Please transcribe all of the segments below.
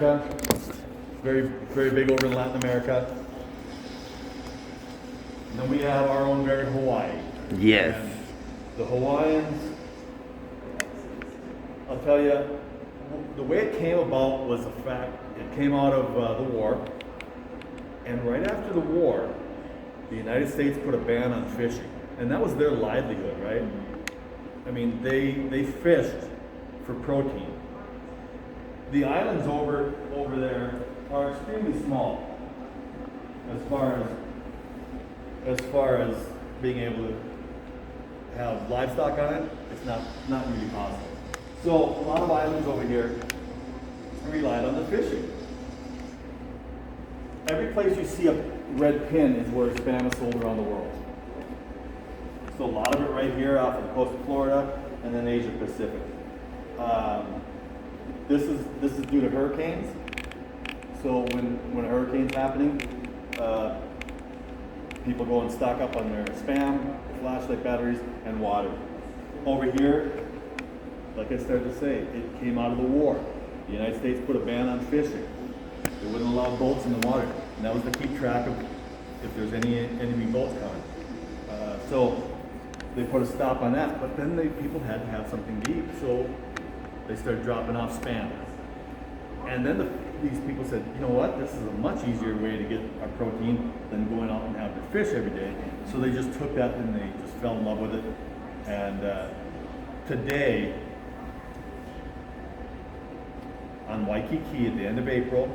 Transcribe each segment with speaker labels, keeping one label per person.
Speaker 1: America, very, very big over in Latin America. And then we have our own very Hawaii.
Speaker 2: Yes.
Speaker 1: And the Hawaiians, I'll tell you, the way it came about was the fact it came out of the war. And right after the war, the United States put a ban on fishing. And that was their livelihood, right? I mean, they fished for protein. The islands over there are extremely small as far as being able to have livestock on it. It's not really possible. So a lot of islands over here relied on the fishing. Every place you see a red pin is where Spam is sold around the world. So a lot of it right here off of the coast of Florida and then Asia Pacific. This is due to hurricanes. So when a hurricane's happening, people go and stock up on their Spam, flashlight batteries, and water. Over here, like I started to say, it came out of the war. The United States put a ban on fishing. They wouldn't allow boats in the water, and that was to keep track of if there's any enemy boats coming. So they put a stop on that, but then people had to have something to eat, so they started dropping off Spam. And then these people said, you know what, this is a much easier way to get our protein than going out and having to fish every day. So they just took that and they just fell in love with it. And today, on Waikiki at the end of April,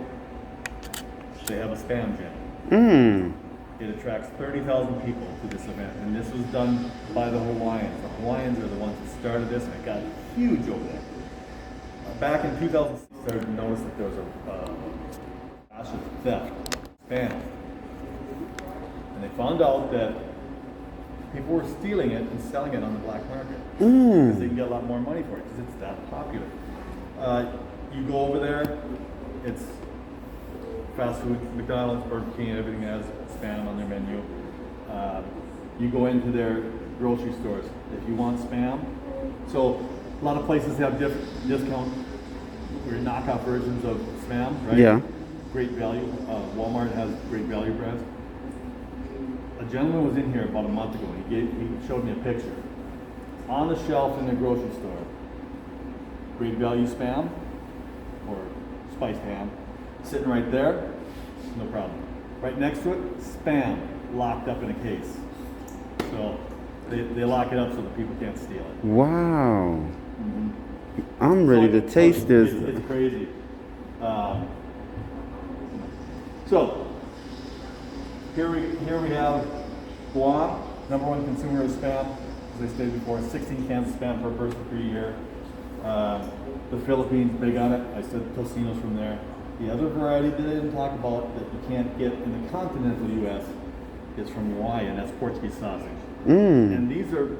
Speaker 1: they have a Spam Jam. It attracts 30,000 people to this event, and this was done by the Hawaiians. The Hawaiians are the ones that started this, and it got huge over there. Back in 2000, they started to notice that there was a massive theft, Spam. And they found out that people were stealing it and selling it on the black market. Because they can get a lot more money for it, because it's that popular. You go over there, it's fast food, McDonald's, Burger King, everything has Spam on their menu. You go into their grocery stores. If you want Spam, so a lot of places have discount or knockoff versions of Spam, right?
Speaker 2: Yeah.
Speaker 1: Great value. Walmart has great value brands. A gentleman was in here about a month ago. He showed me a picture. On the shelf in the grocery store, great value Spam or spiced ham, sitting right there, no problem. Right next to it, Spam locked up in a case. So they lock it up so that people can't steal it.
Speaker 2: Wow. I'm ready to taste this.
Speaker 1: It's crazy. So here we have Guam, number one consumer of Spam. As I stated before, 16 cans of Spam per person per year. The Philippines, big on it. I said Tocinos from there. The other variety that I didn't talk about that you can't get in the continental U.S. is from Hawaii, and that's Portuguese sausage. And these are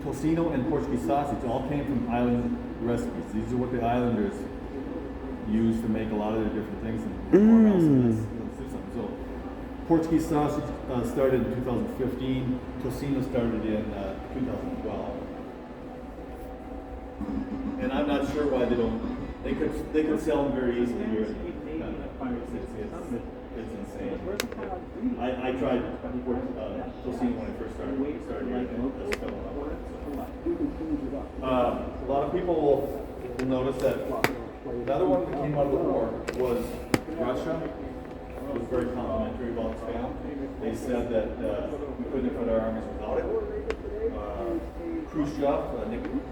Speaker 1: Tocino and Portuguese sausage all came from island recipes. These are what the islanders use to make a lot of their different things. And Hormel, so Portuguese sausage started in 2015. Tocino started in 2012. And I'm not sure why they don't. They could sell them very easily here. It's insane. I tried Tocino when I first started eating it. A lot of people will notice that another one that came out of the war was Russia. It was very complimentary about Spam. They said that we couldn't have put our armies without it. Khrushchev,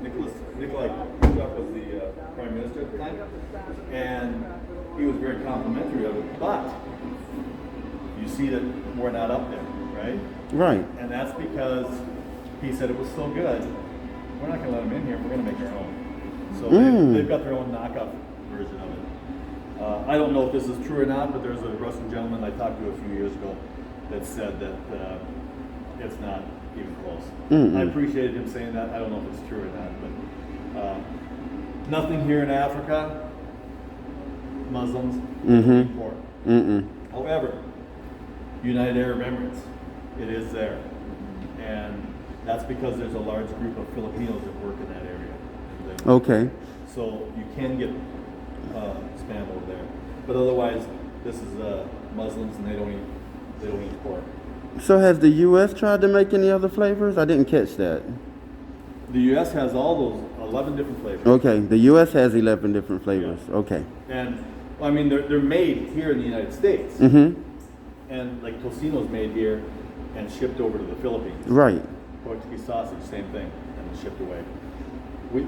Speaker 1: Nikolai Khrushchev was the prime minister at the time, and he was very complimentary of it. But you see that we're not up there, right?
Speaker 2: Right.
Speaker 1: And that's because he said it was so good. We're not going to let them in here. We're going to make our own. So they've got their own knockoff version of it. I don't know if this is true or not, but there's a Russian gentleman I talked to a few years ago that said that it's not even close. I appreciated him saying that. I don't know if it's true or not, but nothing here in Africa. Muslims import. However, United Arab Emirates, it is there, and that's because there's a large group of Filipinos that work in that area.
Speaker 2: Okay.
Speaker 1: So you can get Spam over there. But otherwise, this is Muslims and they don't eat pork.
Speaker 2: So has the U.S. tried to make any other flavors? I didn't catch that.
Speaker 1: The U.S. has all those 11 different flavors.
Speaker 2: Okay, the U.S. has 11 different flavors.
Speaker 1: Yeah.
Speaker 2: Okay.
Speaker 1: And I mean, they're made here in the United States.
Speaker 2: Mm-hmm.
Speaker 1: And like tocino's made here and shipped over to the Philippines.
Speaker 2: Right.
Speaker 1: Portuguese sausage, same thing, and shipped away.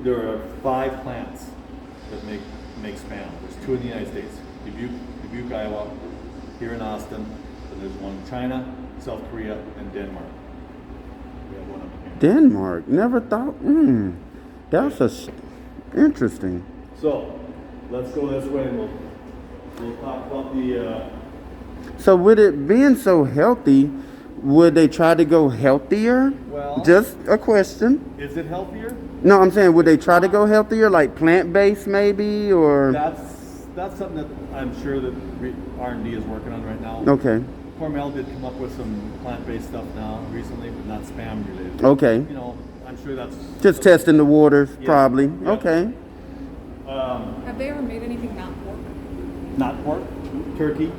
Speaker 1: There are 5 plants that make Spam. There's 2 in the United States, Dubuque, Iowa, here in Austin, and there's one in China, South Korea, and Denmark. We have one up here.
Speaker 2: Denmark. Never thought. That's interesting.
Speaker 1: So, let's go this way and we'll talk about the...
Speaker 2: So with it being so healthy, would they try to go healthier?
Speaker 1: Well...
Speaker 2: Just a question.
Speaker 1: Is it healthier?
Speaker 2: No, I'm saying, would they try to go healthier, like plant-based maybe, or?
Speaker 1: That's something that I'm sure that R&D is working on right now.
Speaker 2: Okay.
Speaker 1: Hormel did come up with some plant-based stuff now recently, but not Spam related.
Speaker 2: Okay.
Speaker 1: You know, I'm sure that's...
Speaker 2: Just testing the waters,
Speaker 1: Yeah.
Speaker 2: probably.
Speaker 1: Yeah.
Speaker 2: Okay.
Speaker 3: Have they ever made anything not pork?
Speaker 1: Not pork, turkey.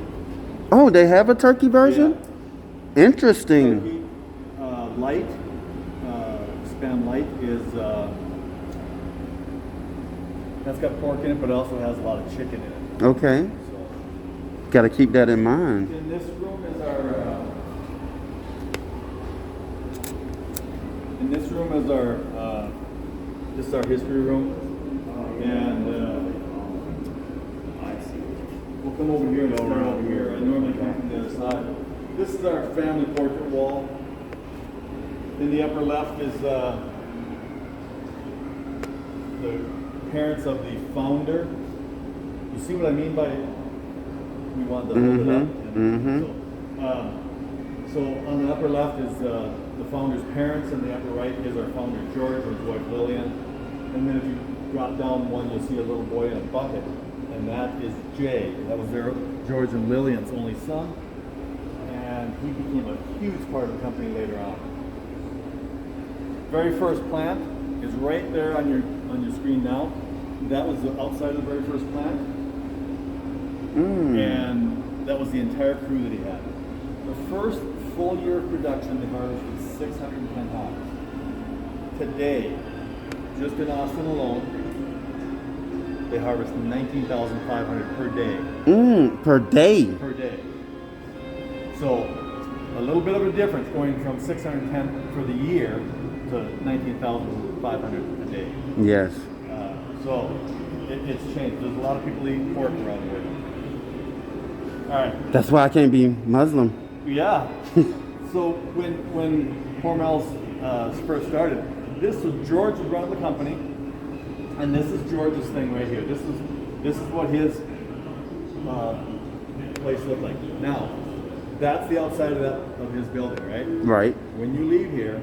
Speaker 2: Oh, they have a turkey version? Interesting.
Speaker 1: Turkey, light, Spam light is, that's got pork in it, but it also has a lot of chicken in it.
Speaker 2: Okay.
Speaker 1: So,
Speaker 2: Got to keep that in mind.
Speaker 1: in this room is this is our history room, and we'll come over here and start over here. I normally come from the other side. This is our family portrait wall. In the upper left is the parents of the founder. You see what I mean by we want to hold it up? So on the upper left is the founder's parents, and the upper right is our founder George and his wife Lillian. And then if you drop down one, you'll see a little boy in a bucket, and that is Jay. That was George and Lillian's only son, and he became a huge part of the company later on. Very first plant is right there on your screen now. That was the outside of the very first plant, and that was the entire crew that he had. The first full year of production, they harvested 610 hogs. Today, just in Austin alone, they harvest 19,500 per day.
Speaker 2: Per day.
Speaker 1: Per day. So, a little bit of a difference going from 610 for the year to 19,500 a day.
Speaker 2: Yes.
Speaker 1: So, it's changed. There's a lot of people eating pork around the world. All right.
Speaker 2: That's why I can't be Muslim.
Speaker 1: Yeah. So when Hormel's first started, this was George was running the company, and this is George's thing right here. This is what his place looked like. Now, that's the outside of his building, right?
Speaker 2: Right.
Speaker 1: When you leave here,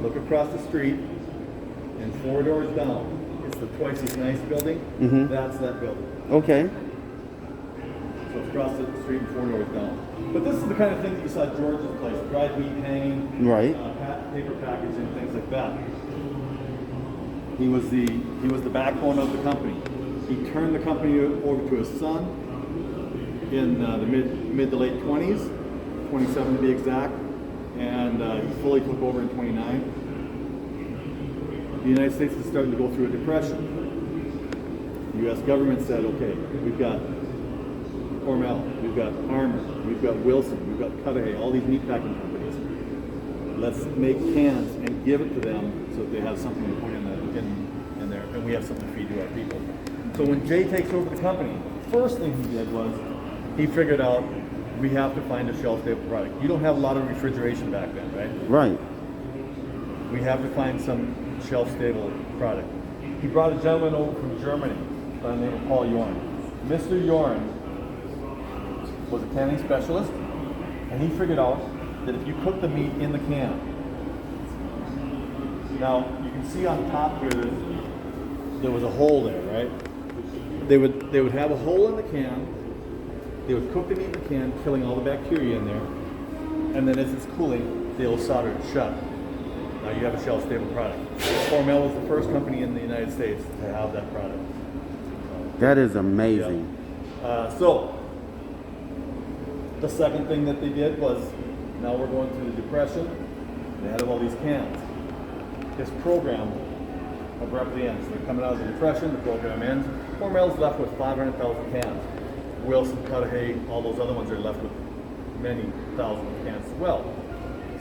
Speaker 1: look across the street, and 4 doors down, it's the twice as nice building. That's that building.
Speaker 2: Okay.
Speaker 1: So it's across the street and 4 doors down. But this is the kind of thing that you saw at George's place: dried meat hanging,
Speaker 2: Right.
Speaker 1: Paper packaging, things like that. He was the backbone of the company. He turned the company over to his son in the mid to late 20s, 27 to be exact, and he fully took over in 29. The United States is starting to go through a depression. The U.S. government said, okay, we've got Hormel, we've got Armour, we've got Wilson, we've got Cudahy, all these meat packing companies. Let's make cans and give it to them so that they have something to put in there, and we have something to feed to our people. So when Jay takes over the company, the first thing he did was he figured out we have to find a shelf-stable product. You don't have a lot of refrigeration back then, right?
Speaker 2: Right.
Speaker 1: We have to find some shelf-stable product. He brought a gentleman over from Germany by the name of Paul Jorn. Mr. Jorn was a canning specialist, and he figured out that if you cook the meat in the can, now you can see on top here there was a hole there, right? They would have a hole in the can. They would cook the meat in the can, killing all the bacteria in there, and then as it's cooling, they'll solder it shut. Now you have a shelf-stable product. Hormel was the first company in the United States to have that product.
Speaker 2: That is amazing.
Speaker 1: So the second thing that they did was, now we're going through the Depression. They had all these cans. This program abruptly ends. They're coming out of the Depression, the program ends. Hormel's left with 500,000 cans. Wilson, Cudahy, all those other ones are left with many thousands of cans as well.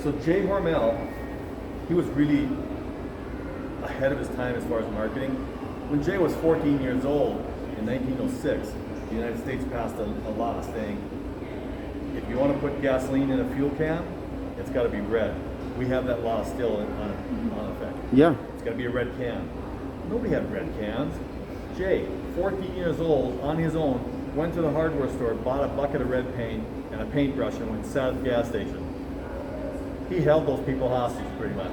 Speaker 1: So Jay Hormel, he was really ahead of his time as far as marketing. When Jay was 14 years old in 1906, the United States passed a law saying, if you want to put gasoline in a fuel can, it's got to be red. We have that law still on effect.
Speaker 2: Yeah.
Speaker 1: It's got to be a red can. Nobody had red cans. Jay, 14 years old, on his own, went to the hardware store, bought a bucket of red paint and a paintbrush, and went sat at the gas station. He held those people hostage pretty much.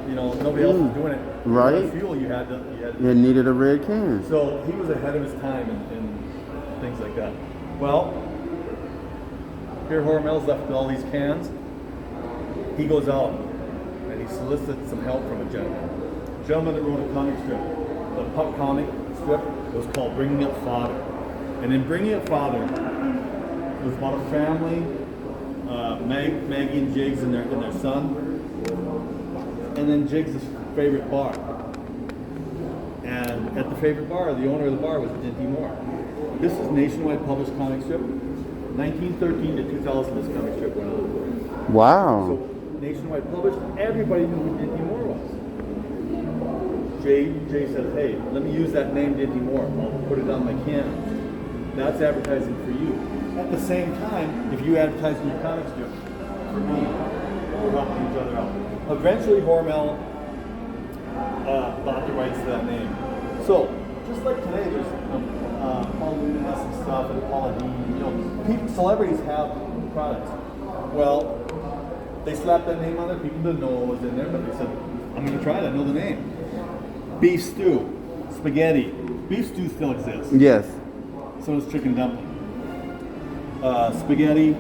Speaker 1: Nobody else was doing it.
Speaker 2: Right.
Speaker 1: Fuel, you had to.
Speaker 2: It needed a red can.
Speaker 1: So he was ahead of his time in things like that. Well, here Hormel's left with all these cans. He goes out and he solicits some help from a gentleman that wrote a comic strip. The pup comic strip was called Bringing Up Father. And in Bringing Up Father, it was about a family, Maggie and Jiggs and their son. And then Jiggs' favorite bar. And at the favorite bar, the owner of the bar was Dinty Moore. This is nationwide published comic strip. 1913 to 2000, this comic strip went on.
Speaker 2: Wow.
Speaker 1: So nationwide published, everybody knew who Dinty Moore was. Jay says, hey, let me use that name Dinty Moore. I'll put it on my can. That's advertising for you. At the same time, if you advertise in your comic strip, for me, we're helping each other out. Eventually, Hormel bought the rights to that name. So, just like today, there's Paul Newman has some stuff, and Paula Dean, celebrities have products. Well, they slapped that name on there. People didn't know what was in there, but they said, I'm going to try it. I know the name. Beef stew, spaghetti. Beef stew still exists.
Speaker 2: Yes.
Speaker 1: So does chicken dumpling. Spaghetti,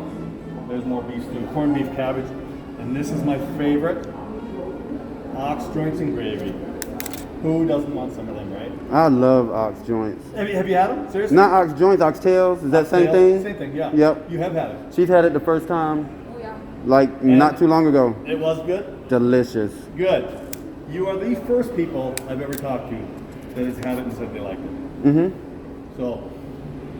Speaker 1: there's more beef stew. Corned beef cabbage. And this is my favorite, ox joints and gravy. Who doesn't want some of them, right?
Speaker 2: I love ox joints.
Speaker 1: Have you had them? Seriously?
Speaker 2: Not ox joints, ox tails. Is that same thing?
Speaker 1: Same thing, yeah.
Speaker 2: Yep.
Speaker 1: You have had it.
Speaker 2: She's had it the first time,
Speaker 3: Oh, yeah.
Speaker 2: like not too long ago.
Speaker 1: It was good?
Speaker 2: Delicious.
Speaker 1: Good. You are the first people I've ever talked to that has had it and said they liked it.
Speaker 2: Mm-hmm.
Speaker 1: So,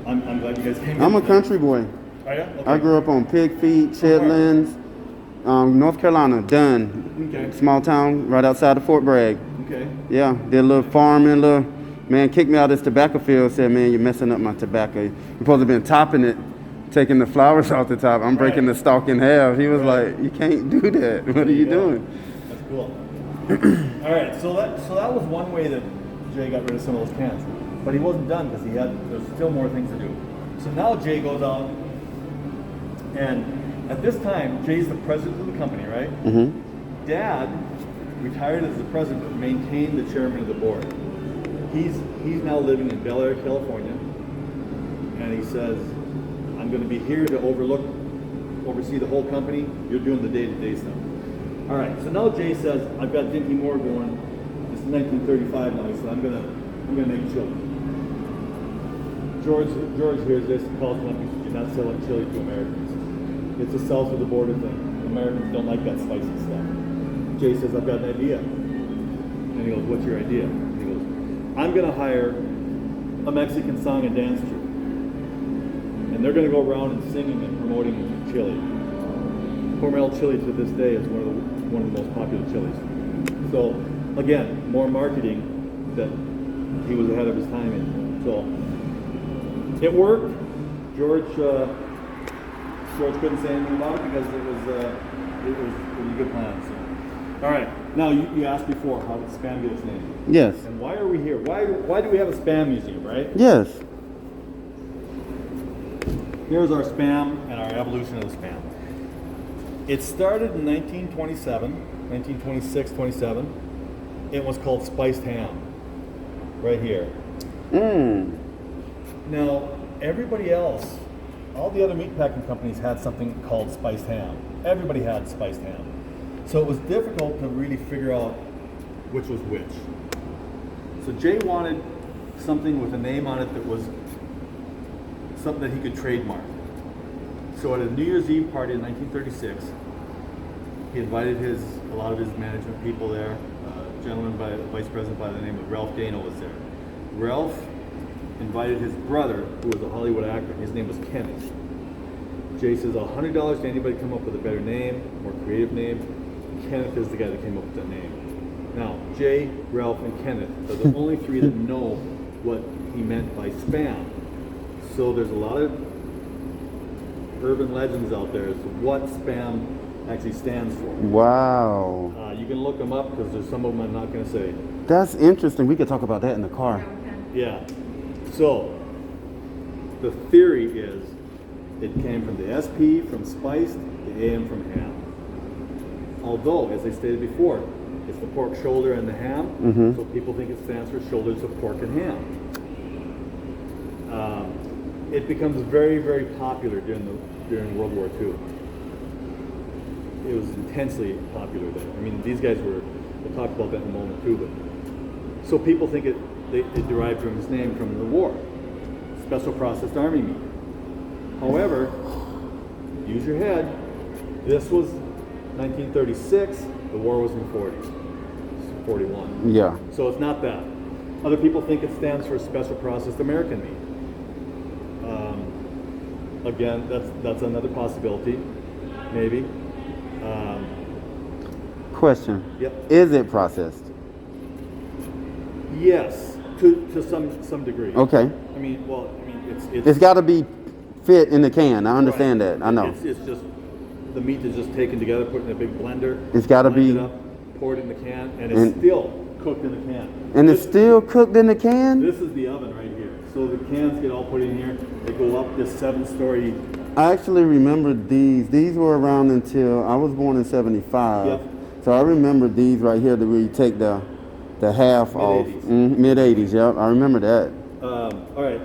Speaker 1: I'm glad you guys came.
Speaker 2: I'm a country boy.
Speaker 1: Are you? Okay.
Speaker 2: I grew up on pig feet, chitlins, North Carolina, Dunn.
Speaker 1: Okay.
Speaker 2: Small town right outside of Fort Bragg.
Speaker 1: Okay.
Speaker 2: Yeah, did a little farming, man kicked me out of this tobacco field, said, man, you're messing up my tobacco. You're supposed to have been topping it, taking the flowers off the top. I'm breaking the stalk in half. He was like, you can't do that. What are you doing?
Speaker 1: That's cool. All right, so that was one way that Jay got rid of some of those cans. But he wasn't done because there's still more things to do. So now Jay goes out, and at this time, Jay's the president of the company, right?
Speaker 2: Mm-hmm.
Speaker 1: Dad retired as the president, but maintained the chairman of the board. He's now living in Bel Air, California, and he says, I'm going to be here to oversee the whole company. You're doing the day-to-day stuff. All right, so now Jay says, I've got Dinty Moore going. This is 1935 now. He said, I'm gonna make chili. George hears this and calls him up. He says, you're not selling chili to Americans. It's a south of the border thing. Americans don't like that spicy stuff. Jay says, I've got an idea. And he goes, what's your idea? And he goes, I'm gonna hire a Mexican song and dance troupe. And they're gonna go around and singing and promoting chili. Hormel chili to this day is one of the most popular chilies. So again, more marketing that he was ahead of his time in. So it worked. George couldn't say anything about it because it was a good plan. So. All right. Now you asked before, how did Spam get its name?
Speaker 2: Yes.
Speaker 1: And why are we here? Why do we have a Spam museum, right?
Speaker 2: Yes.
Speaker 1: Here's our Spam and our evolution of the Spam. It started in 1926, 27. It was called spiced ham, right here. Now, everybody else, all the other meatpacking companies had something called spiced ham. Everybody had spiced ham. So it was difficult to really figure out which was which. So Jay wanted something with a name on it that was something that he could trademark. So at a New Year's Eve party in 1936, he invited a lot of his management people there. A gentleman vice president by the name of Ralph Dano was there. Ralph invited his brother, who was a Hollywood actor. His name was Kenneth. Jay says, $100 to anybody come up with a better name, more creative name. Kenneth is the guy that came up with that name. Now, Jay, Ralph, and Kenneth are the only three that know what he meant by spam. So there's a lot of urban legends out there as to what spam actually stands for.
Speaker 2: Wow.
Speaker 1: You can look them up because there's some of them I'm not going to say.
Speaker 2: That's interesting. We could talk about that in the car.
Speaker 1: Yeah. So the theory is it came from the SP, from spiced, the AM from ham. Although, as I stated before, it's the pork shoulder and the ham, so people think it stands for shoulders of pork and ham. It becomes very, very popular during World War II. It was intensely popular there. I mean, these guys we'll talk about that in a moment too, but so people think it derived from his name from the war, special processed army meat. However, use your head, this was 1936, the war was in the 40s, 41.
Speaker 2: Yeah.
Speaker 1: So it's not that. Other people think it stands for special processed American meat. Again, that's another possibility, maybe.
Speaker 2: Question.
Speaker 1: Yep.
Speaker 2: Is it processed?
Speaker 1: Yes, to some degree.
Speaker 2: Okay.
Speaker 1: I mean,
Speaker 2: It's got to be fit in the can. I understand that. I know.
Speaker 1: It's just the meat is just taken together, put in a big blender.
Speaker 2: It's got to
Speaker 1: blend
Speaker 2: be
Speaker 1: it up, poured in the can, and it's still cooked in the can.
Speaker 2: And it's still cooked in the can?
Speaker 1: This is the oven right here. So the cans get all put in here. They go up this 7-story.
Speaker 2: I actually remember these. These were around until I was born in 75.
Speaker 1: Yep.
Speaker 2: So I remember these right here that where you take the half off.
Speaker 1: Mid-80s.
Speaker 2: Mid-80s, yep. I remember that.
Speaker 1: All right.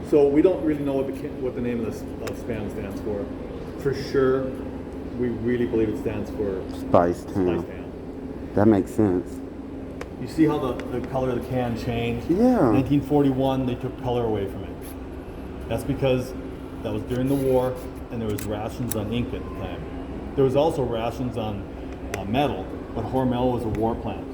Speaker 1: So we don't really know what the name of spam stands for. For sure, we really believe it stands for
Speaker 2: Spiced ham.
Speaker 1: spiced ham.
Speaker 2: That makes sense.
Speaker 1: You see how the color of the can changed?
Speaker 2: Yeah.
Speaker 1: 1941, they took color away from it. That's because that was during the war, and there was rations on ink at the time. There was also rations on metal, but Hormel was a war plant,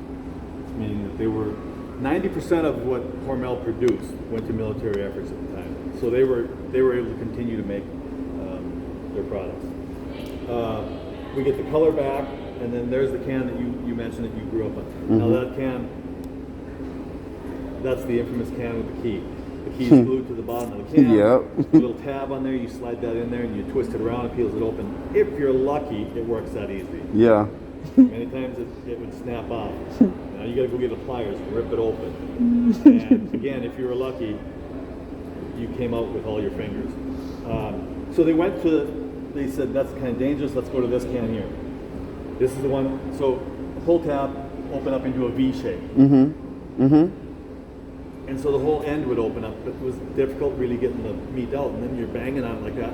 Speaker 1: meaning that they were 90% of what Hormel produced went to military efforts at the time. So they were able to continue to make their products. We get the color back, and then there's the can that you mentioned that you grew up on. Now that can, that's the infamous can with the key. The key is glued to the bottom of the can.
Speaker 2: Yep.
Speaker 1: A little tab on there, you slide that in there and you twist it around, it peels it open. If you're lucky, it works that easy.
Speaker 2: Yeah.
Speaker 1: Many times it would snap off. Now you gotta go get the pliers and rip it open. And again, if you were lucky, you came out with all your fingers. So they said, that's kind of dangerous, let's go to this can here. This is the one, so pull tab, open up into a V shape. And so the whole end would open up, but it was difficult really getting the meat out, and then you're banging on it like that.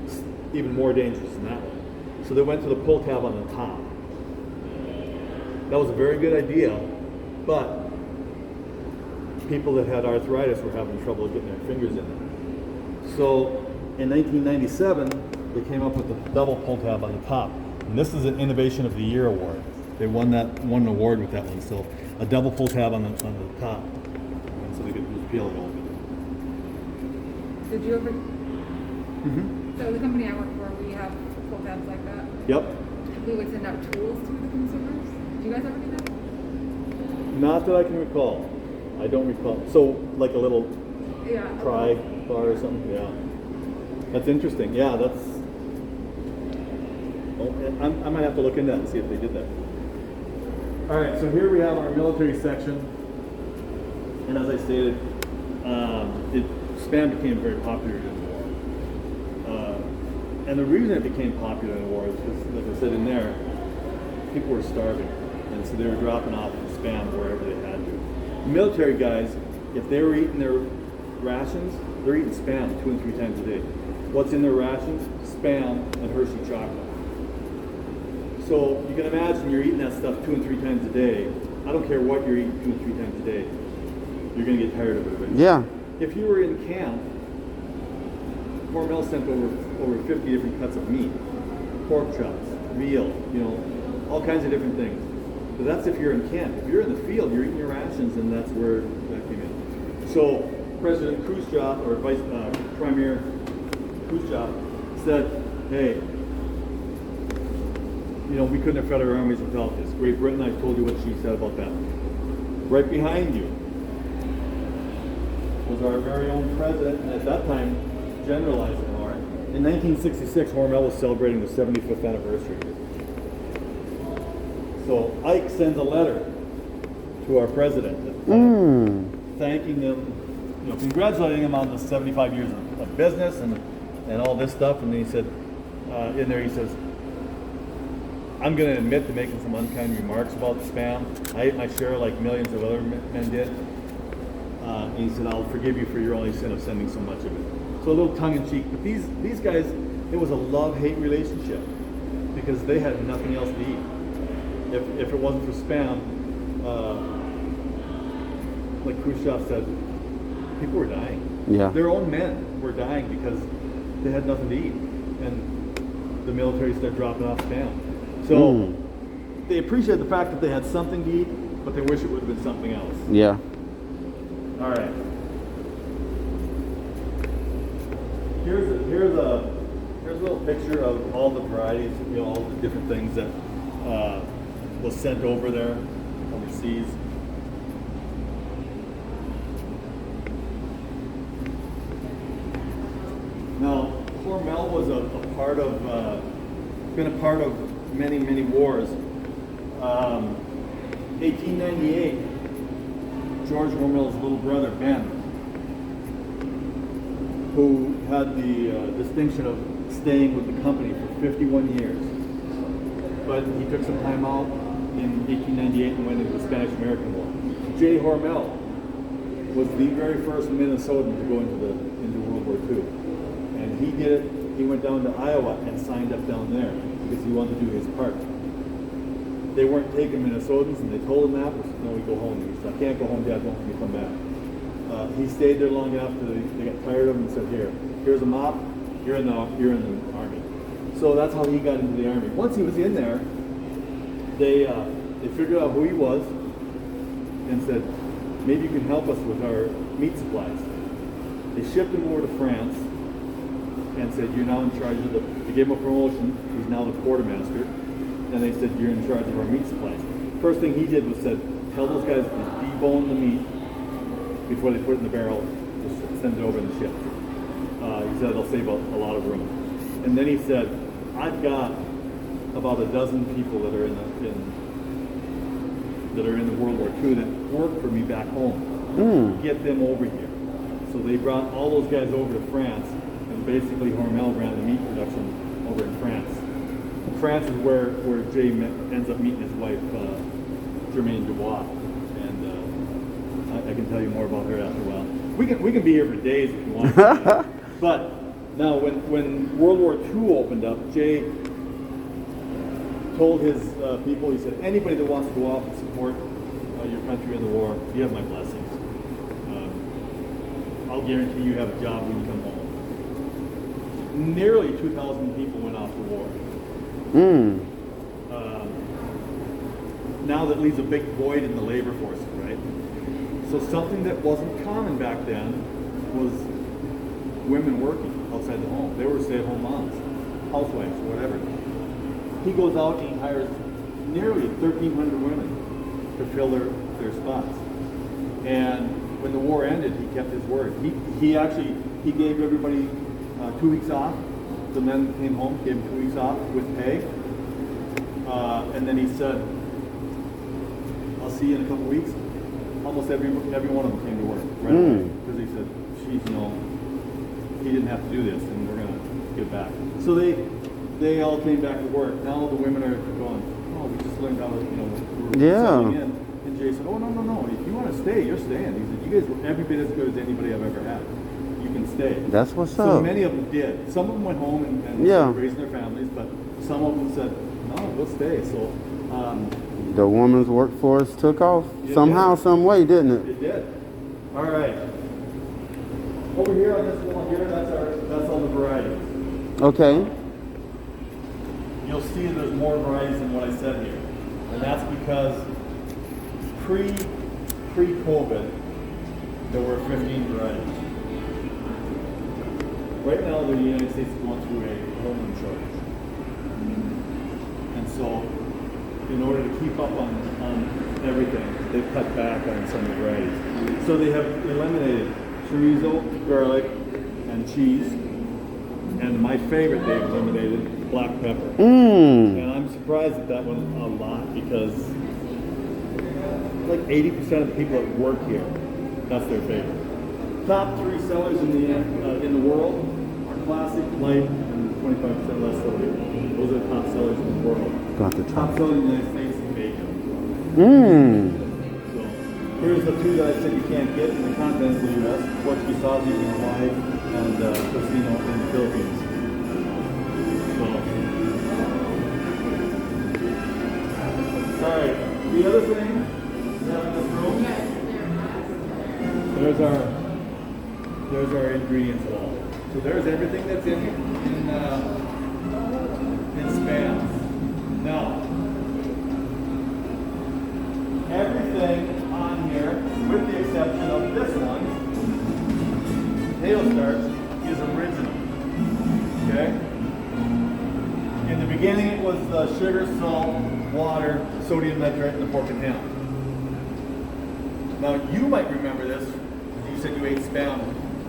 Speaker 1: It's even more dangerous than that one. So they went to the pull tab on the top. That was a very good idea, but people that had arthritis were having trouble getting their fingers in it. So in 1997, they came up with the double pull tab on the top. And this is an Innovation of the Year award. They won an award with that one. So a double pull tab on the top. And so they could just peel it open.
Speaker 3: Did you ever? So the company I work for, we have pull tabs like that.
Speaker 1: Yep.
Speaker 3: We would send out tools to the consumers. Do you guys ever do that?
Speaker 1: Not that I can recall. I don't recall. So like a little pry bar or something? Yeah. That's interesting. Yeah, that's... I might have to look into that and see if they did that. All right, so here we have our military section. And as I stated, Spam became very popular in the war. And the reason it became popular in the war is because, like I said in there, people were starving. And so they were dropping off Spam wherever they had to. Military guys, if they were eating their rations, they're eating Spam 2 and 3 times a day. What's in their rations? Spam and Hershey chocolate. So you can imagine you're eating that stuff 2 and 3 times a day. I don't care what you're eating 2 and 3 times a day. You're going to get tired of it eventually.
Speaker 2: Yeah.
Speaker 1: If you were in camp Hormel sent over 50 different cuts of meat, pork chops, veal, you know, all kinds of different things. But that's if you're in camp. If you're in the field, you're eating your rations, and that's where that came in. So President Khrushchev, or Premier Khrushchev, said, hey, you know, we couldn't have fed our armies without this. Great Britain, I told you what she said about that. Right behind you was our very own president, and at that time, General Eisenhower. In 1966, Hormel was celebrating the 75th anniversary. So Ike sends a letter to our president, thanking them, you know, congratulating him on the 75 years of business and all this stuff. And then he said, in there he says, I'm going to admit to making some unkind remarks about Spam. I ate my share like millions of other men did. And he said, I'll forgive you for your only sin of sending so much of it. So a little tongue-in-cheek. But these guys, it was a love-hate relationship because they had nothing else to eat. If it wasn't for Spam, like Khrushchev said, people were dying.
Speaker 2: Yeah.
Speaker 1: Their own men were dying because they had nothing to eat. And the military started dropping off Spam. So they appreciate the fact that they had something to eat, but they wish it would have been something else.
Speaker 2: Yeah.
Speaker 1: All right. Here's a little picture of all the varieties, you know, all the different things that was sent over there overseas. Now, Hormel was a part of, been a part of many wars. 1898, George Hormel's little brother, Ben, who had the distinction of staying with the company for 51 years. But he took some time out in 1898 and went into the Spanish-American War. J. Hormel was the very first Minnesotan to go into World War II. And he did it, he went down to Iowa and signed up down there because he wanted to do his part. They weren't taking Minnesotans, and they told him that. He said, no, we go home. He said, I can't go home, Dad, don't let me come back. He stayed there long enough till they got tired of him and said, here's a mop, you're in the Army. So that's how he got into the Army. Once he was in there, they figured out who he was and said, maybe you can help us with our meat supplies. They shipped him over to France and said, you're now in charge of they gave him a promotion, he's now the quartermaster, and they said, you're in charge of our meat supplies. First thing he did was said, tell those guys to debone the meat before they put it in the barrel, just send it over in the ship. He said it'll save a lot of room. And then he said, I've got about a dozen people that are in the World War II that work for me back home. Get them over here. So they brought all those guys over to France, and basically Hormel ran the meat production over in France. France is where Jay ends up meeting his wife, Germaine Dubois, and I can tell you more about her after a while. We can be here for days if you want. But now, when World War II opened up, Jay told his people, he said, anybody that wants to go off and support your country in the war, you have my blessings. I'll guarantee you have a job when you come home. Nearly 2,000 people went off to war. Now that leaves a big void in the labor force, right? So something that wasn't common back then was women working outside the home. They were stay-at-home moms, housewives, whatever. He goes out and he hires nearly 1,300 women to fill their spots. And when the war ended, he kept his word. He gave everybody 2 weeks off. The men came home, gave them 2 weeks off with pay. And then he said, I'll see you in a couple weeks. Almost every one of them came to work right away. Because he said, geez, you know, he didn't have to do this, and we're going to get back. So they all came back to work. Now the women are going, oh, we just learned how to, you know, we're settling in. And Jay said, oh, no. If you want to stay, you're staying. He said, you guys were every bit as good as anybody I've ever had. You can stay.
Speaker 2: That's what's
Speaker 1: so
Speaker 2: up.
Speaker 1: So many of them did. Some of them went home and started raising their families, but some of them said, no, we'll stay. So
Speaker 2: the woman's workforce took off somehow, some way, didn't it?
Speaker 1: It did. All right. Over here on this wall here, that's all the varieties.
Speaker 2: Okay.
Speaker 1: You'll see there's more varieties than what I said here. And that's because pre-COVID, there were 15 varieties. Right now, the United States is going through a hormone shortage. And so, in order to keep up on everything, they've cut back on some of the varieties. So they have eliminated chorizo, garlic, and cheese. And my favorite, they've eliminated black pepper. And I'm surprised at that one a lot because like 80% of the people that work here, that's their favorite. Top 3 sellers in the world are classic, light, and 25% less sodium. Those are the top sellers in the world.
Speaker 2: Got the
Speaker 1: Top seller in the United States is bacon. So here's the 2 that I said you can't get in the continental U.S. Portuguese sausage in Hawaii and tocino in the Philippines. So, all right. The other thing we have in this room, there's our ingredients wall. So there's everything that's in Spam. Now, everything on here, with the exception of this one, potato starch, is original. Okay? In the beginning, it was sugar, salt, water, sodium nitrate, and the pork and ham. Now, you might remember this. You said you ate Spam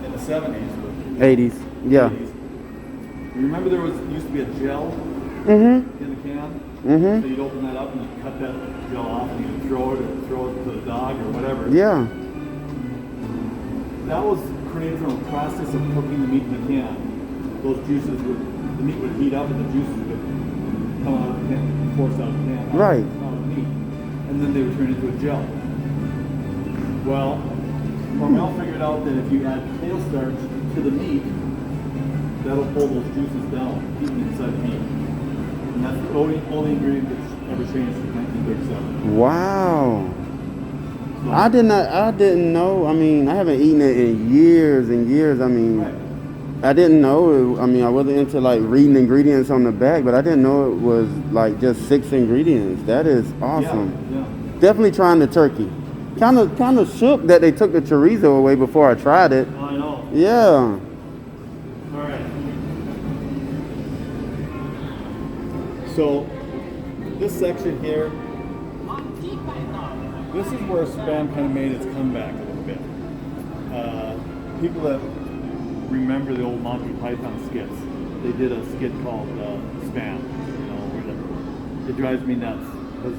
Speaker 1: in the 70s.
Speaker 2: 80s. Yeah.
Speaker 1: 80s. You remember there used to be a gel
Speaker 2: Mm-hmm.
Speaker 1: in the can?
Speaker 2: Mm-hmm.
Speaker 1: So you'd open that up and you'd cut that gel off and you'd throw it to the dog or whatever.
Speaker 2: Yeah.
Speaker 1: That was created from a process of cooking the meat in the can. Those juices the meat would heat up and the juices would come out of the can, force out of the can.
Speaker 2: Right.
Speaker 1: Out of the meat. And then they would turn into a gel. Well, Hormel figured out that if you add potato starch to the meat, that'll pull those juices down, keep them inside the meat. And that's the only ingredient that's ever changed since 1937.
Speaker 2: Wow.
Speaker 1: So,
Speaker 2: I didn't know. I mean, I haven't eaten it in years and years. I mean,
Speaker 1: right.
Speaker 2: I didn't know. I mean, I wasn't into like reading ingredients on the back, but I didn't know it was like just 6 ingredients. That is awesome.
Speaker 1: Yeah.
Speaker 2: Definitely trying the turkey. Kind of shook that they took the chorizo away before I tried it.
Speaker 1: I know.
Speaker 2: Yeah.
Speaker 1: All right. So this section here, this is where Spam kind of made its comeback a little bit. People that remember the old Monty Python skits, they did a skit called Spam. You know, where it drives me nuts because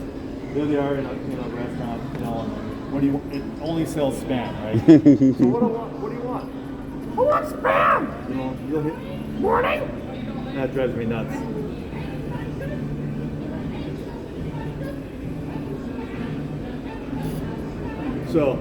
Speaker 1: there they are in a restaurant, you know, and it only sells Spam, right? So what do you want? I want Spam. You know, you'll hit morning. That drives me nuts. So,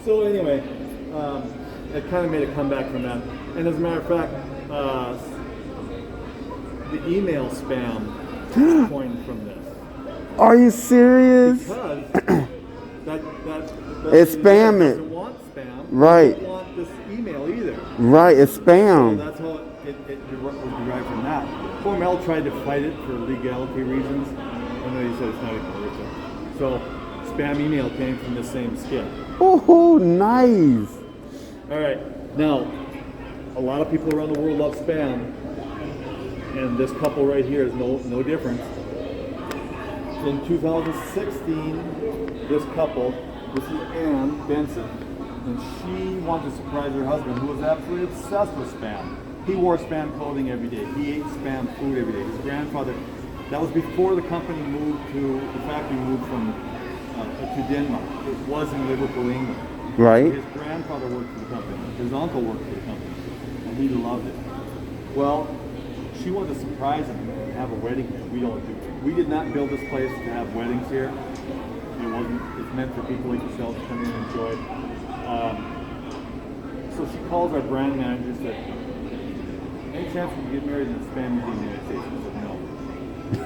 Speaker 1: so anyway, it kind of made a comeback from that. And as a matter of fact, the email spam is coined from this.
Speaker 2: Are you serious?
Speaker 1: Because that
Speaker 2: It's spam it.
Speaker 1: doesn't want spam.
Speaker 2: Right.
Speaker 1: Doesn't want this email either.
Speaker 2: Right, it's
Speaker 1: So
Speaker 2: spam.
Speaker 1: that's how it was derived from that. Hormel tried to fight it for legality reasons, and then he said it's not even worth it. So spam email came from the same skit.
Speaker 2: Oh, nice.
Speaker 1: All right, now a lot of people around the world love spam, and this couple right here is no different. In 2016, this couple, this is Ann Benson, and she wanted to surprise her husband, who was absolutely obsessed with spam. He wore spam clothing every day. He ate spam food every day. His grandfather, that was before the factory moved from to Denmark. It was in Liverpool, England.
Speaker 2: Right.
Speaker 1: His grandfather worked for the company. His uncle worked for the company, and he loved it. Well, she wanted to surprise him and have a wedding here. We did not build this place to have weddings here. It wasn't. It's meant for people like yourselves to come in and enjoy. So she calls our brand manager and said, "Any chance we can get married in the Spam Museum in the United States?" I said, "No."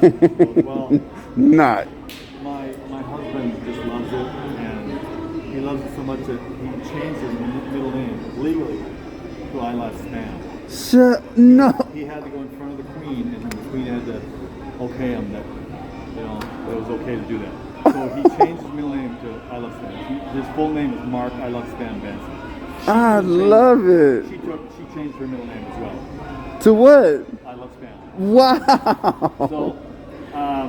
Speaker 1: She goes, "Well,
Speaker 2: Not.
Speaker 1: my husband just loves it, and he loves it so much that he changed his middle name legally to I Love Spam."
Speaker 2: No.
Speaker 1: He had to go in front of the Queen, and the Queen had to okay him that it was okay to do that. So he changed his middle name to I Love Spam. His full name is Mark I Love Spam Benson.
Speaker 2: I love it.
Speaker 1: She changed her middle name as well.
Speaker 2: To what?
Speaker 1: I Love Spam.
Speaker 2: Wow.
Speaker 1: So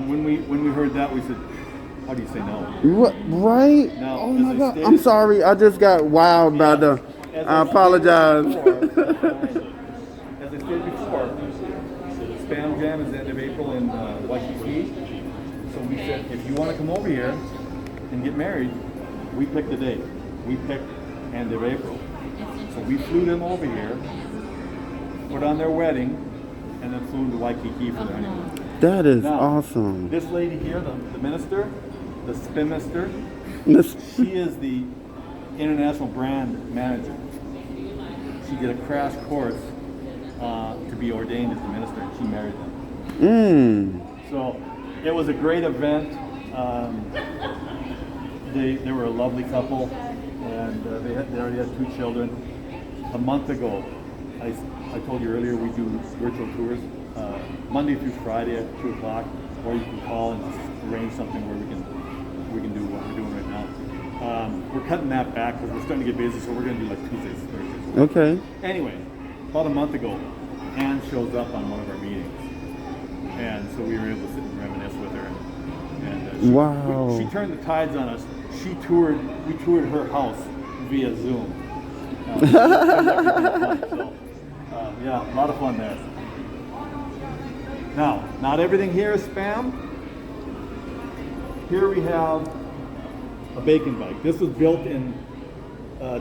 Speaker 1: when we heard that, we said, "How do you say no?"
Speaker 2: What? Right?
Speaker 1: Now,
Speaker 2: Oh
Speaker 1: as
Speaker 2: my
Speaker 1: I
Speaker 2: God.
Speaker 1: stated-
Speaker 2: I'm sorry. I just got wowed by the.
Speaker 1: As
Speaker 2: I
Speaker 1: stated
Speaker 2: apologize.
Speaker 1: before, as I stated before, Spam Jam is the end of April in Waikiki. So we said, if you want to come over here and get married, we picked the date. We picked end of April. So we flew them over here, put on their wedding, and then flew them to Waikiki for their honeymoon.
Speaker 2: That is
Speaker 1: Now,
Speaker 2: awesome.
Speaker 1: This lady here, the minister, the spin minister,
Speaker 2: This-
Speaker 1: she is the international brand manager. She did a crash course to be ordained as the minister, and she married them. So it was a great event. They were a lovely couple, and they already had 2 children. A month ago, I told you earlier, we do virtual tours Monday through Friday at 2 o'clock, or you can call and just arrange something where we can do what we're doing right now. We're cutting that back because we're starting to get busy, so we're going to do like Tuesdays, Thursdays.
Speaker 2: Okay.
Speaker 1: Anyway, about a month ago, Anne shows up on one of our meetings, and so we were able to sit and reminisce with her. And
Speaker 2: Wow.
Speaker 1: she turned the tides on us. We toured her house via Zoom. Yeah, a lot of fun there. Now, not everything here is Spam. Here we have a bacon bike. This was built in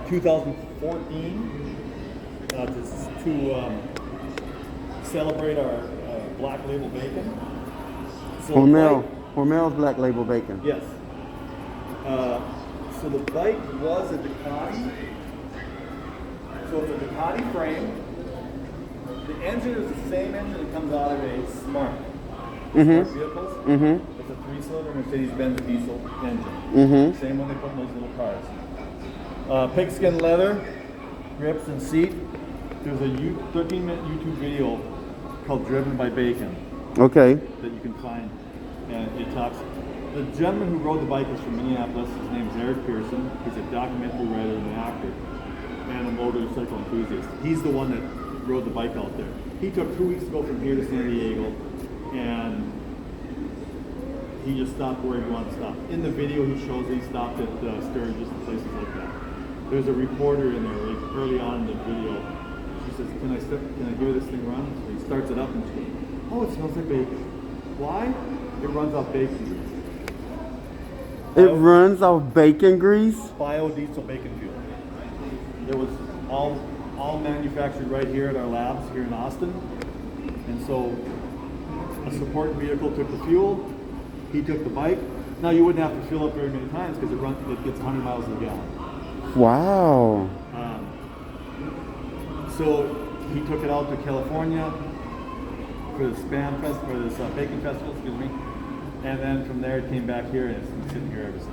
Speaker 1: 2014 to celebrate our black label bacon. So
Speaker 2: Hormel's Black Label Bacon.
Speaker 1: yes. So the bike was a Ducati. So it's a Ducati frame. The engine is the same engine that comes out of a Smart vehicles. It's a 3-cylinder Mercedes-Benz diesel engine. Same one they put in those little cars. Pigskin leather, grips and seat. There's a 13-minute YouTube video called Driven by Bacon
Speaker 2: Okay.
Speaker 1: that you can find. And it talks, the gentleman who rode the bike is from Minneapolis. His name is Eric Pearson. He's a documentary writer and an actor and a motorcycle enthusiast. He's the one that rode the bike out there. He took 2 weeks to go from here to San Diego, and he just stopped where he wanted to stop. In the video, he shows he stopped at Sturgis and places like that. There's a reporter in there, like early on in the video. She says, "Can I hear this thing run?" So he starts it up, and she goes, "Oh, it smells like bacon." Why? It runs off bacon grease.
Speaker 2: It runs off bacon grease?
Speaker 1: Biodiesel bacon fuel. It was all manufactured right here at our labs here in Austin. And so a support vehicle took the fuel, he took the bike. Now you wouldn't have to fill up very many times because it gets 100 miles a gallon.
Speaker 2: Wow.
Speaker 1: So he took it out to California for the Spam Fest, for this Bacon Festival, excuse me. And then from there it came back here, and it's been sitting here ever since.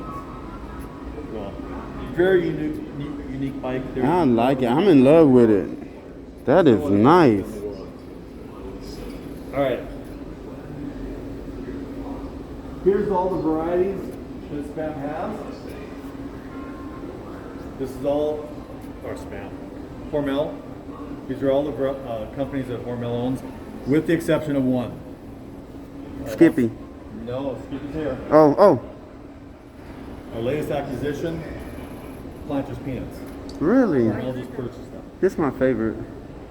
Speaker 1: So, very unique bike.
Speaker 2: I like it. I'm in love with it. That is nice.
Speaker 1: All right. Here's all the varieties that Spam has. This is all our Spam. Hormel. These are all the companies that Hormel owns, with the exception of one.
Speaker 2: Skippy.
Speaker 1: No, Skippy's here.
Speaker 2: Oh.
Speaker 1: Our latest acquisition, Planters Peanuts.
Speaker 2: Really?
Speaker 1: Hormel just purchased them.
Speaker 2: This is my favorite.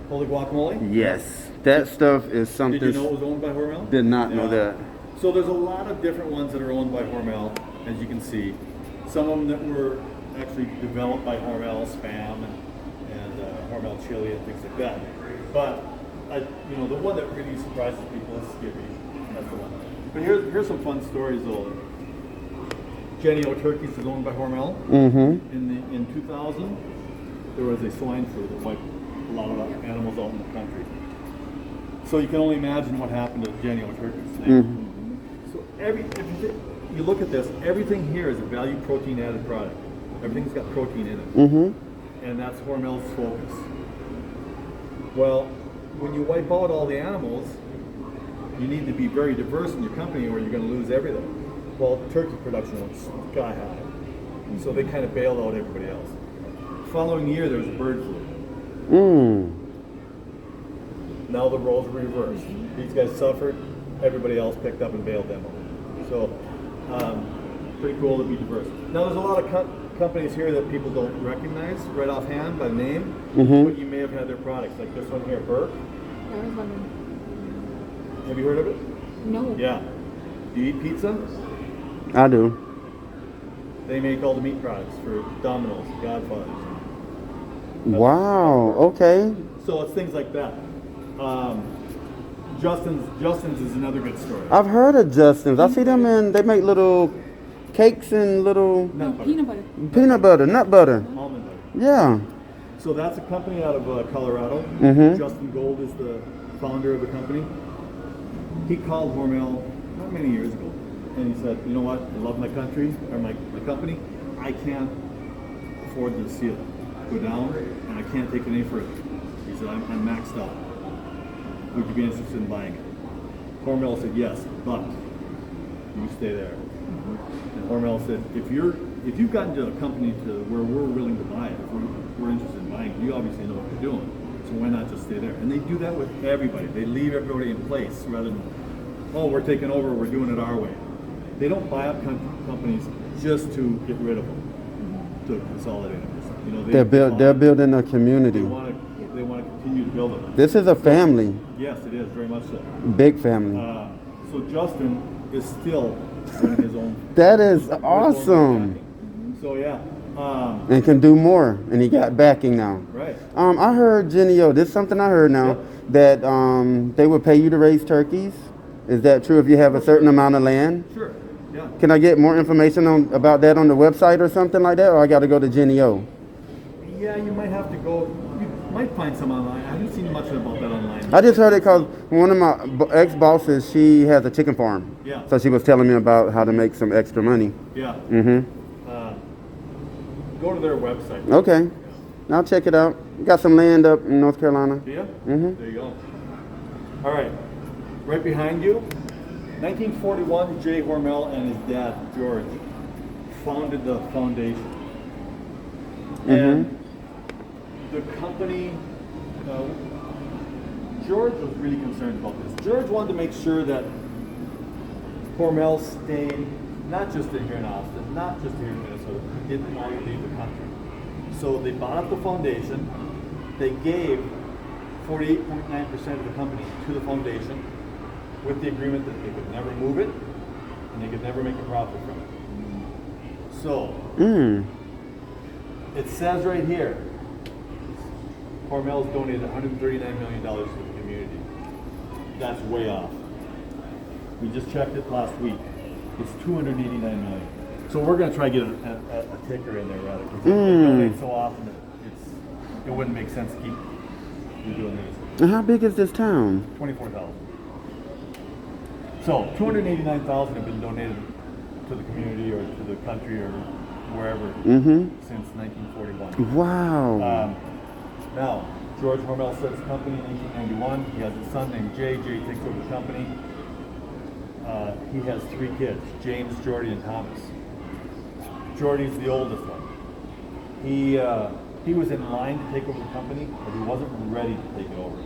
Speaker 1: Holy guacamole?
Speaker 2: Yes. That stuff is something.
Speaker 1: Did you know it was owned by Hormel?
Speaker 2: Did not know that.
Speaker 1: So there's a lot of different ones that are owned by Hormel, as you can see. Some of them that were actually developed by Hormel, Spam, and Hormel chili and things like that. But the one that really surprises people is Skippy. That's the one. But here's some fun stories though. Jenny O Turkeys is owned by Hormel.
Speaker 2: Mm-hmm.
Speaker 1: In 2000, there was a swine flu that wiped a lot of animals out in the country. So you can only imagine what happened to Jenny O Turkeys.
Speaker 2: Mm-hmm.
Speaker 1: So if you look at this, everything here is a value protein added product. Everything's got protein in it.
Speaker 2: Mm-hmm.
Speaker 1: And that's Hormel's focus. Well, when you wipe out all the animals, you need to be very diverse in your company or you're going to lose everything. Well, turkey production went sky high. And so they kind of bailed out everybody else. Following year, there was bird flu. Now the roles were reversed. These guys suffered, everybody else picked up and bailed them out. So, pretty cool to be diverse. Now there's a lot of companies here that people don't recognize right offhand by name, but you may have had their products, like this one here, Burke.
Speaker 3: I was wondering.
Speaker 1: Have you heard of it?
Speaker 3: No.
Speaker 1: Yeah. Do you eat pizza?
Speaker 2: I do.
Speaker 1: They make all the meat products for Domino's, Godfather's.
Speaker 2: Wow. Okay.
Speaker 1: So it's things like that. Justin's is another good story.
Speaker 2: I've heard of Justin's. I see them in. They make little cakes and little
Speaker 3: No, peanut butter.
Speaker 2: peanut butter, nut butter.
Speaker 1: Almond butter.
Speaker 2: Yeah.
Speaker 1: So that's a company out of Colorado. Justin Gold is the founder of the company. He called Hormel not many years ago, and he said, "You know what? I love my country or my company. I can't afford to see it go down, and I can't take it any further." He said, "I'm maxed out. Would you be interested in buying it?" Hormel said, "Yes, but you stay there." And Hormel said, "If you've gotten to a company to where we're willing to buy it, if we're interested in buying it, you obviously know what you're doing. So why not just stay there?" And they do that with everybody. They leave everybody in place rather than, "Oh, we're taking over, we're doing it our way." They don't buy up companies just to get rid of them, to consolidate them. You know,
Speaker 2: They're building a community.
Speaker 1: They want to continue to build them.
Speaker 2: This is a family.
Speaker 1: Yes, it is very much so.
Speaker 2: Big family.
Speaker 1: So Justin is still running his own.
Speaker 2: That is
Speaker 1: his own
Speaker 2: awesome.
Speaker 1: backing. So yeah.
Speaker 2: And can do more. And he got backing now.
Speaker 1: Right.
Speaker 2: I heard Jenny-O, this is something I heard now, that they would pay you to raise turkeys. Is that true if you have a certain amount of land?
Speaker 1: Sure. Yeah.
Speaker 2: Can I get more information about that on the website or something like that? Or I got to go to Jenny-O?
Speaker 1: Yeah, you might have to go. You might find some online. I haven't seen much about that online.
Speaker 2: I just heard it because one of my ex-bosses, she has a chicken farm.
Speaker 1: Yeah.
Speaker 2: So she was telling me about how to make some extra money.
Speaker 1: Yeah.
Speaker 2: Mm-hmm.
Speaker 1: Go to their website.
Speaker 2: Okay. I'll check it out. We got some land up in North Carolina.
Speaker 1: Do you?
Speaker 2: Mm-hmm.
Speaker 1: There you go. All right. Right behind you, 1941, Jay Hormel and his dad, George, founded the foundation. And the company, George was really concerned about this. George wanted to make sure that Hormel stayed not just here in Austin, not just here in Minnesota, he didn't want to leave the country. So they bought up the foundation, they gave 48.9% of the company to the foundation with the agreement that they could never move it and they could never make a profit from it. So, it says right here, Hormel's donated $139 million to the community. That's way off. We just checked it last week. It's $289 million. So we're going to try to get a ticker in there rather, because they donate so often that it wouldn't make sense to keep doing these.
Speaker 2: And how big is this town?
Speaker 1: 24,000. So 289,000 have been donated to the community or to the country or wherever since 1941.
Speaker 2: Wow.
Speaker 1: Now, George Hormel starts the company in 1891. He has a son named Jay. Jay takes over the company. He has 3 kids, James, Jordy, and Thomas. Jordy's the oldest one. He was in line to take over the company, but he wasn't ready to take it over.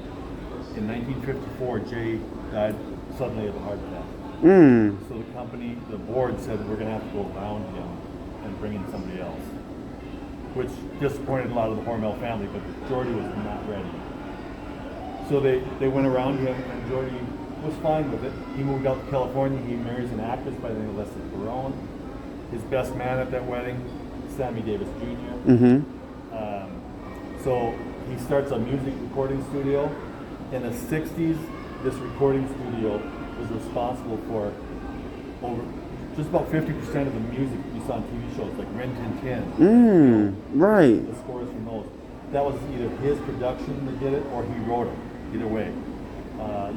Speaker 1: In 1954, Jay died suddenly of a heart attack. So the company, the board said, we're going to have to go around him and bring in somebody else, which disappointed a lot of the Hormel family, but Jordy was not ready. So they went around him, and Jordy was fine with it. He moved out to California. He marries an actress by the name of Leslie Perone. His best man at that wedding, Sammy Davis Jr. So he starts a music recording studio In the 60s, this recording studio was responsible for over just about 50% of the music you saw on TV shows like Rin Tin Tin.
Speaker 2: Right.
Speaker 1: The scores from those. That was either his production that did it or he wrote it. Either way.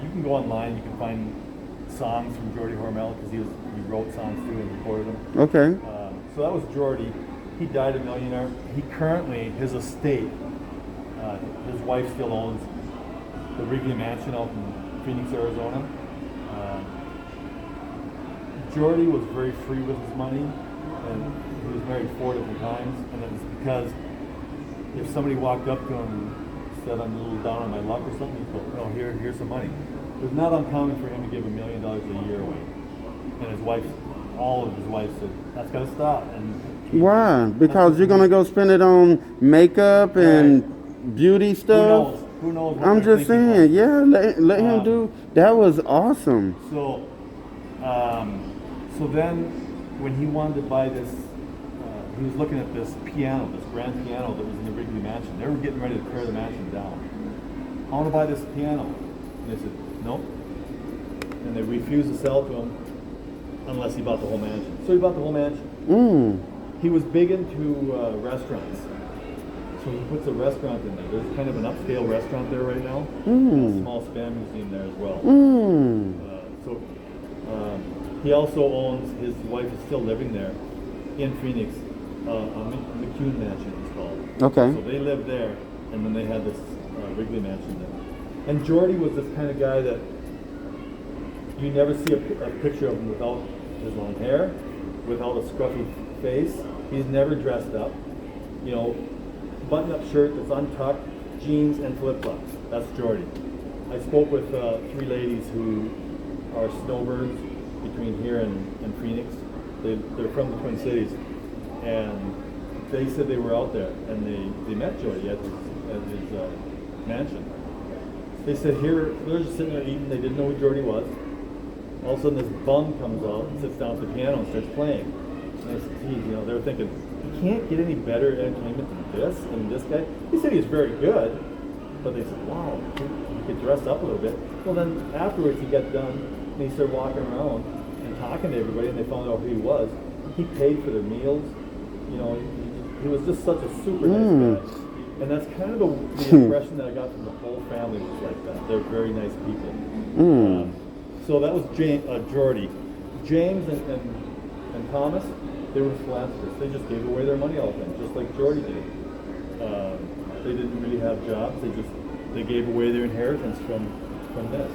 Speaker 1: You can go online, you can find songs from Geordie Hormel because he wrote songs too and recorded them.
Speaker 2: Okay.
Speaker 1: So that was Geordie. He died a millionaire. He currently, his estate, his wife still owns the Wrigley Mansion out in Phoenix, Arizona. Geordie was very free with his money, and he was married 4 different times, and it was because if somebody walked up to him and said, I'm a little down on my luck or something, he'd go, oh, here's some money. It was not uncommon for him to give $1 million a year away. And his wife, all of his wife said, that's got to stop. And
Speaker 2: Why? Because you're gonna go spend it on makeup and beauty stuff.
Speaker 1: Who knows? What
Speaker 2: I'm
Speaker 1: they're
Speaker 2: just
Speaker 1: thinking
Speaker 2: saying,
Speaker 1: of.
Speaker 2: yeah, let him do. That was awesome.
Speaker 1: So, so then when he wanted to buy this, he was looking at this piano, this grand piano that was in the Wrigley Mansion. They were getting ready to tear the mansion down. I want to buy this piano. And they said, nope. And they refused to sell to him unless he bought the whole mansion. So he bought the whole mansion. He was big into restaurants. So he puts a restaurant in there. There's kind of an upscale restaurant there right now. And a small Spam museum there as well. He also owns, his wife is still living there in Phoenix, McCune Mansion it's called.
Speaker 2: Okay.
Speaker 1: So they lived there, and then they had this Wrigley Mansion there. And Geordie was this kind of guy that you never see a picture of him without his long hair, without a scruffy face. He's never dressed up. You know, button-up shirt that's untucked, jeans and flip-flops. That's Geordie. I spoke with 3 ladies who are snowbirds between here and Phoenix. They're from the Twin Cities, and they said they were out there and they met Geordie at his mansion. They said here they're just sitting there eating. They didn't know who Geordie was. All of a sudden, this bum comes out and sits down at the piano and starts playing. And I said, geez, you know, they were thinking, you can't get any better entertainment than this. And this guy, he said he was very good, but they said, wow, he could dress up a little bit. Well, then afterwards, he got done and he started walking around and talking to everybody, and they found out who he was. He paid for their meals. You know, he was just such a super nice guy. And that's kind of the impression that I got from the whole family was like that. They're very nice people. So that was Geordie. James and Thomas, they were philanthropists. They just gave away their money all the time, just like Geordie did. They didn't really have jobs. They gave away their inheritance from this.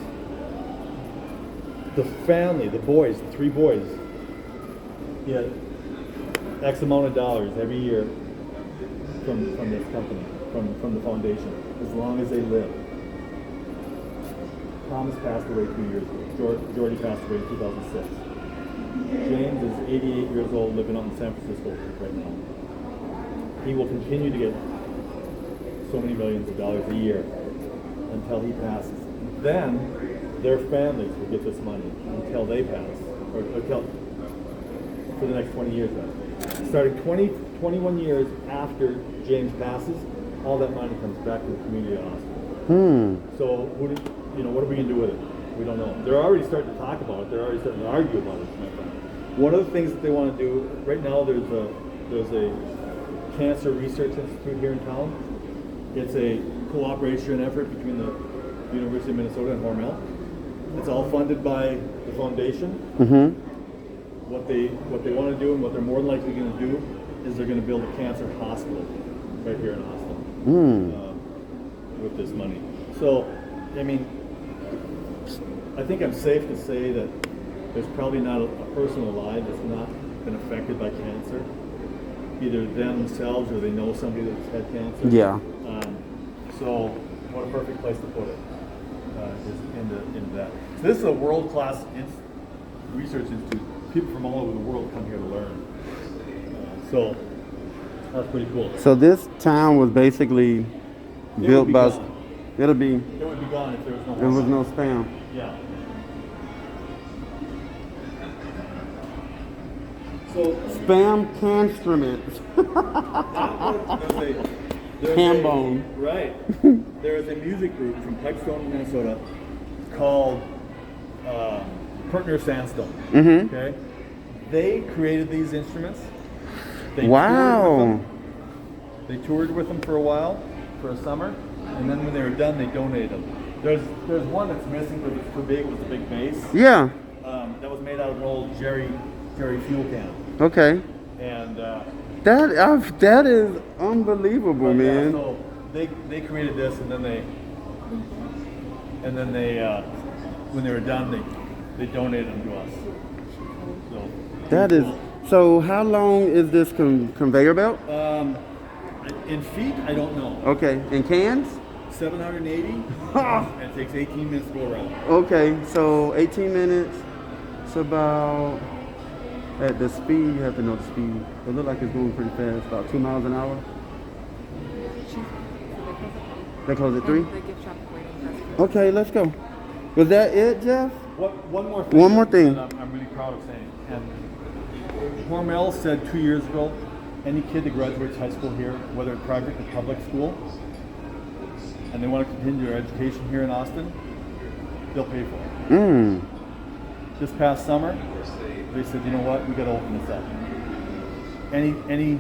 Speaker 1: The family, the boys, the 3 boys, he had X amount of dollars every year from this company, from the foundation, as long as they lived. Thomas passed away 2 years ago. Geordie passed away in 2006. James is 88 years old, living out in San Francisco right now. He will continue to get so many millions of dollars a year until he passes. Then their families will get this money until they pass, or until for the next 20 years. Then, starting 21 years after James passes, all that money comes back to the community of Austin. So what are we going to do with it? We don't know. They're already starting to talk about it. They're already starting to argue about it. One of the things that they want to do right now, there's a cancer research institute here in town. It's a cooperation effort between the University of Minnesota and Hormel. It's all funded by the foundation. What they want to do and what they're more than likely going to do is they're going to build a cancer hospital right here in Austin with this money. So, I mean, I think I'm safe to say that there's probably not a person alive that's not been affected by cancer, either themselves or they know somebody that's had cancer.
Speaker 2: Yeah.
Speaker 1: So, what a perfect place to put it is into that. So this is a world-class research institute. People from all over the world come here to learn. So that's pretty cool.
Speaker 2: So this town was basically built by.
Speaker 1: Gone.
Speaker 2: It would be
Speaker 1: gone if there was no.
Speaker 2: There was no spam.
Speaker 1: Yeah. So
Speaker 2: Spam canstruments.
Speaker 1: There's
Speaker 2: Ham bone.
Speaker 1: Right. There is a music group from Pipestone, Minnesota called Pertner Sandstone.
Speaker 2: Mm-hmm.
Speaker 1: Okay. They created these instruments. They
Speaker 2: Wow.
Speaker 1: They toured with them for a while, for a summer, and then when they were done, they donated them. There's one that's missing because it's too big. It was a big bass.
Speaker 2: Yeah.
Speaker 1: That was made out of an old Jerry fuel can.
Speaker 2: Okay.
Speaker 1: And
Speaker 2: That is unbelievable, man.
Speaker 1: so they created this, and then they when they were done, they donated them to us. So
Speaker 2: That is. So how long is this conveyor belt?
Speaker 1: in feet, I don't know.
Speaker 2: Okay. In cans?
Speaker 1: 780, and it takes 18 minutes to go around.
Speaker 2: Okay. So 18 minutes. It's about, at the speed, you have to know the speed. It looks like it's going pretty fast, about 2 miles an hour. They close at 3?
Speaker 3: And the gift shop waiting for us.
Speaker 2: Okay, let's go. Was that it, Jeff?
Speaker 1: One more thing.
Speaker 2: One more thing.
Speaker 1: that I'm really proud of saying. And Hormel said 2 years ago, any kid that graduates high school here, whether private or public school, and they want to continue their education here in Austin, they'll pay for it.
Speaker 2: Mm.
Speaker 1: This past summer, they said, you know what, we got to open this up. Any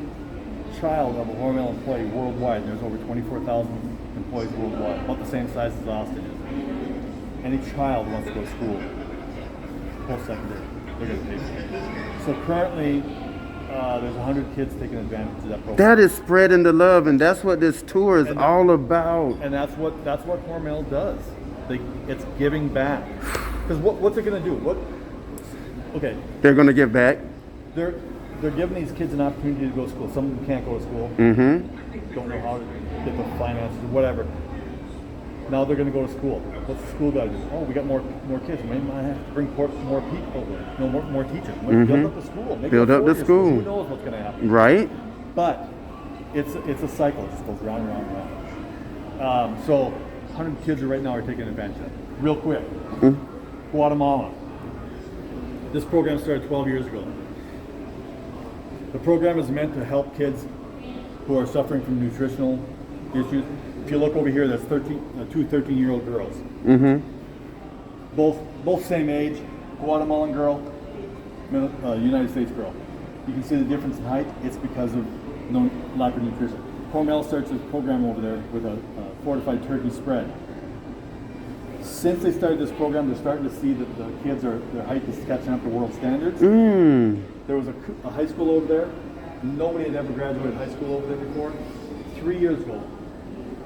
Speaker 1: child of a Hormel employee worldwide, and there's over 24,000 employees worldwide, about the same size as Austin is. Any child wants to go to school, post-secondary, they're going to pay for it. So currently, there's 100 kids taking advantage of that program.
Speaker 2: That is spreading the love, and that's what this tour is all about.
Speaker 1: And that's what Hormel does. It's giving back. Because what's it going to do? Okay,
Speaker 2: They're going to give back.
Speaker 1: they're giving these kids an opportunity to go to school. Some of them can't go to school.
Speaker 2: Mm-hmm.
Speaker 1: Don't know how to get the finances or whatever. Now they're going to go to school. What's the school got to do? Oh, we got more kids. Maybe I have to bring more people, more teachers. Build up the school. Make
Speaker 2: Build
Speaker 1: it
Speaker 2: up the
Speaker 1: affordable.
Speaker 2: school.
Speaker 1: Who knows what's going to happen?
Speaker 2: Right?
Speaker 1: But it's a cycle. It just goes round and round and round. So 100 kids right now are taking advantage of it. Real quick, Guatemala. This program started 12 years ago. The program is meant to help kids who are suffering from nutritional issues. If you look over here, that's two 13-year-old girls.
Speaker 2: Mm-hmm.
Speaker 1: Both same age, Guatemalan girl, United States girl. You can see the difference in height. It's because of lack of nutrition. Hormel starts a program over there with a fortified turkey spread. Since they started this program, they're starting to see that the kids their height is catching up to world standards.
Speaker 2: Mm.
Speaker 1: There was a high school over there. Nobody had ever graduated high school over there before. 3 years ago,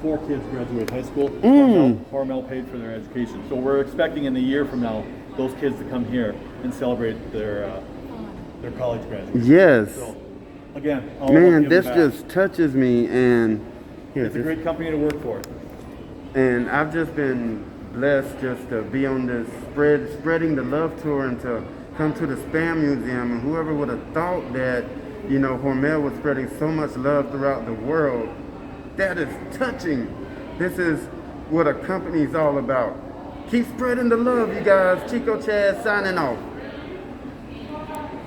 Speaker 1: 4 kids graduated high school. Hormel paid for their education. So we're expecting in a year from now, those kids to come here and celebrate their college graduation.
Speaker 2: Yes.
Speaker 1: So, again, all about
Speaker 2: Man,
Speaker 1: giving
Speaker 2: this
Speaker 1: back.
Speaker 2: just touches me, and here,
Speaker 1: It's a great company to work for.
Speaker 2: and I've just been blessed just to be on this spreading the love tour and to come to the Spam Museum. And whoever would have thought that, Hormel was spreading so much love throughout the world. That is touching. This is what a company is all about. Keep spreading the love, you guys. Chico Chad signing off.